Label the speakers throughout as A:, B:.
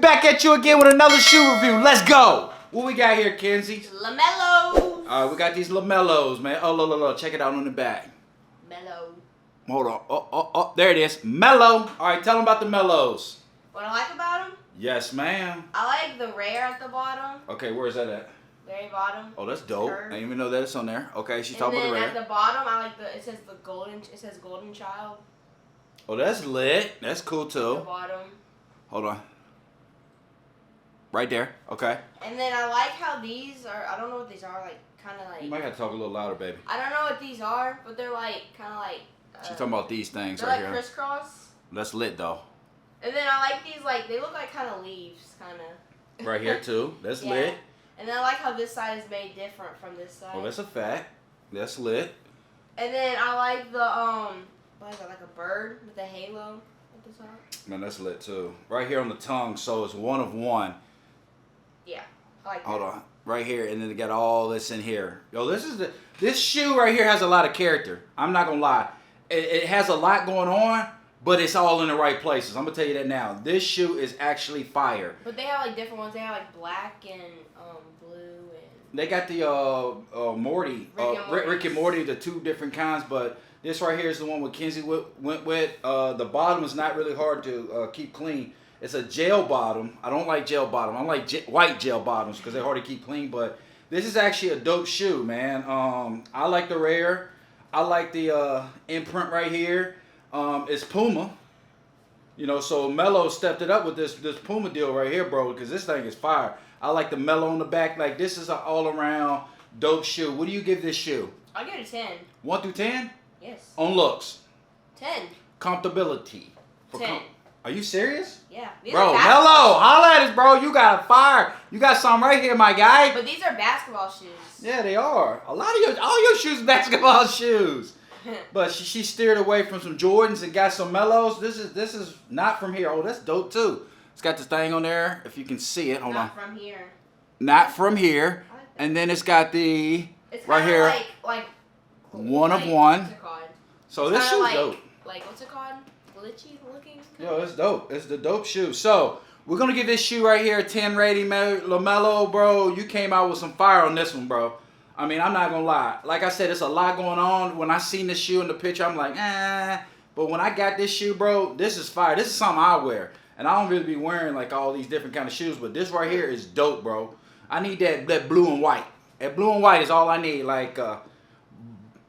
A: back at you again with another shoe review. Let's go. What we got here, Kenzie?
B: MELO.
A: All right, we got these MELOs, man. Oh, look. Check it out on the back.
B: MELO.
A: Hold on. Oh. There it is. MELO. All right, tell them about the MELOs.
B: What I like about them?
A: Yes, ma'am.
B: I like the rare at the bottom.
A: Okay, where's that at?
B: Very bottom.
A: Oh, that's dope. I didn't even know that it's on there. Okay, she's talking about the rare.
B: And then at the bottom, I like it says golden child.
A: Oh, that's lit. That's cool too.
B: The bottom.
A: Hold on. Right there. Okay.
B: And then I like how these are. I don't know what these are. Like kind of like.
A: You might have to talk a little louder, baby.
B: I don't know what these are, but they're like kind of like.
A: She's talking about these things
B: they're
A: right
B: like
A: here.
B: crisscross.
A: That's lit though.
B: And then I like these. Like they look like kind of leaves, kind of.
A: Right here too. That's
B: yeah.
A: lit.
B: And then I like how this side is made different from this side.
A: Oh, that's a fact. That's lit.
B: And then I like the what is that? Like a bird with a halo at the top.
A: Man, that's lit too. Right here on the tongue, so it's one of one.
B: Yeah, I like that.
A: Hold on. Right here, and then they got all this in here. Yo, this shoe right here has a lot of character. I'm not gonna lie. It has a lot going on, but it's all in the right places. I'm gonna tell you that now. This shoe is actually fire.
B: But they have like different ones. They have like black and blue and.
A: They got the Morty, Rick and Morty, the two different kinds, but this right here is the one with Kenzie went with. The bottom is not really hard to keep clean. It's a gel bottom. I don't like gel bottom. I like white gel bottoms because they're hard to keep clean, but this is actually a dope shoe, man. I like the rare. I like the imprint right here. It's Puma. You know, so MELO stepped it up with this Puma deal right here, bro, because this thing is fire. I like the MELO on the back. Like, this is an all-around dope shoe. What do you give this shoe?
B: I'll give it a 10.
A: 1 through 10?
B: Yes.
A: On looks.
B: 10.
A: Comfortability.
B: 10.
A: Are you serious?
B: Yeah.
A: Bro, MELO, holla at us, bro. You got a fire. You got some right here, my guy.
B: But these are basketball shoes.
A: Yeah, they are. All your shoes are basketball shoes. But she steered away from some Jordans and got some MELOs. This is not from here. Oh, that's dope too. It's got this thing on there. If you can see it, hold on.
B: Not from here.
A: Not from here.
B: I like
A: And then it's got the
B: it's
A: right here.
B: Like
A: one of one.
B: What's it called?
A: So this shoe's dope.
B: Like what's it called? Glitchy looking.
A: Yo, it's dope. It's the dope shoe. So we're gonna give this shoe right here a 10 rating, LaMelo, bro. You came out with some fire on this one, bro. I mean, I'm not gonna lie. Like I said, it's a lot going on. When I seen this shoe in the picture, I'm like, But when I got this shoe, bro, this is fire. This is something I wear. And I don't really be wearing like all these different kind of shoes, but this right here is dope, bro. I need that blue and white. That blue and white is all I need. Like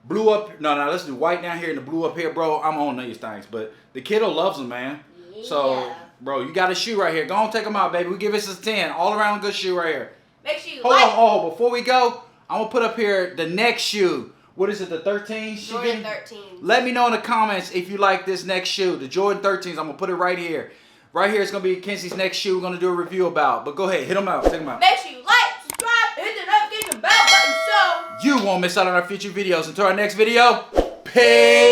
A: blue up. No, let's do white down here and the blue up here, bro. I'm on these things. But the kiddo loves them, man.
B: Yeah.
A: So, bro, you got a shoe right here. Go on, take them out, baby. We give this a 10. All around good shoe right here.
B: Make sure you
A: Hold on. Before we go, I'm going to put up here the next shoe. What is it, the 13?
B: Jordan 13.
A: Let me know in the comments if you like this next shoe. The Jordan 13s, I'm going to put it right here. Right here is going to be Kenzie's next shoe we're going to do a review about. But go ahead, hit them out. Take them out.
B: Make sure you like, subscribe, and hit the notification bell button so
A: you won't miss out on our future videos. Until our next video, peace.